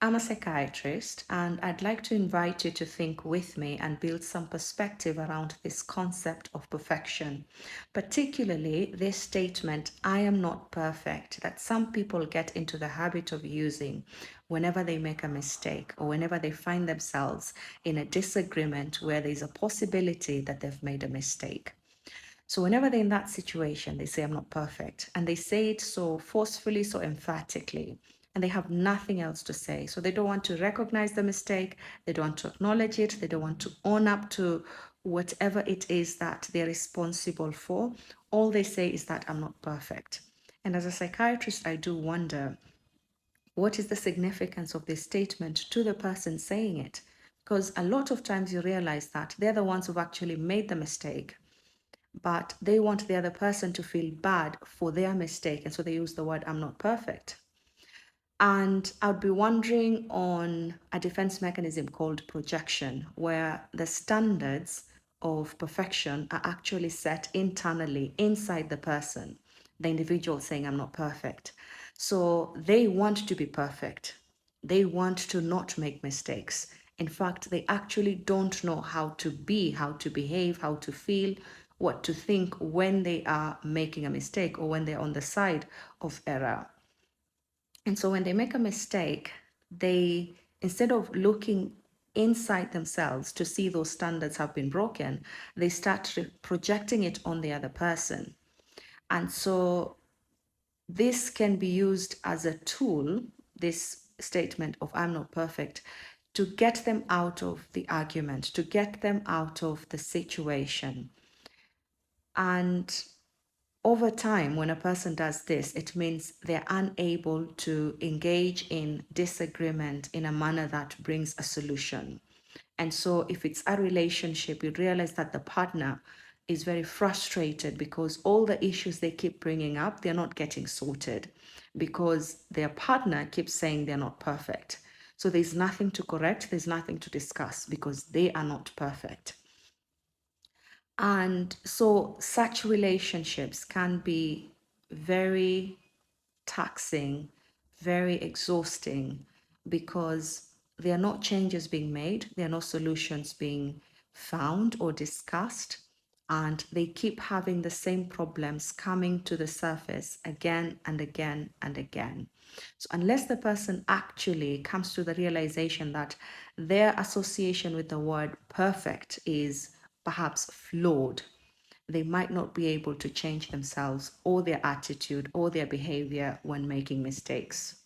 I'm a psychiatrist, and I'd like to invite you to think with me and build some perspective around this concept of perfection, particularly this statement, I am not perfect, that some people get into the habit of using whenever they make a mistake or whenever they find themselves in a disagreement where there's a possibility that they've made a mistake. So, whenever they're in that situation, they say, I'm not perfect. And they say it so forcefully, so emphatically, and they have nothing else to say. So, they don't want to recognize the mistake, they don't want to acknowledge it, they don't want to own up to whatever it is that they're responsible for. All they say is that I'm not perfect. And as a psychiatrist, I do wonder, what is the significance of this statement to the person saying it? Because a lot of times you realize that they're the ones who've actually made the mistake, but they want the other person to feel bad for their mistake. And so they use the word, I'm not perfect. And I'd be wondering on a defense mechanism called projection, where the standards of perfection are actually set internally inside the person, the individual saying, I'm not perfect. So they want to be perfect. They want to not make mistakes. In fact, they actually don't know how to be, how to behave, how to feel, what to think when they are making a mistake or when they're on the side of error. And so when they make a mistake, they, instead of looking inside themselves to see those standards have been broken, they start projecting it on the other person. And so this can be used as a tool, this statement of I'm not perfect, to get them out of the argument, to get them out of the situation. And over time, when a person does this, it means they're unable to engage in disagreement in a manner that brings a solution. And so, if it's a relationship, you realize that the partner is very frustrated because all the issues they keep bringing up, they're not getting sorted because their partner keeps saying they're not perfect. So, there's nothing to correct, there's nothing to discuss because they are not perfect. And so such relationships can be very taxing, very exhausting because there are not changes being made, there are no solutions being found or discussed, and they keep having the same problems coming to the surface again and again and again. So, unless the person actually comes to the realization that their association with the word perfect is perhaps flawed, they might not be able to change themselves or their attitude or their behavior when making mistakes.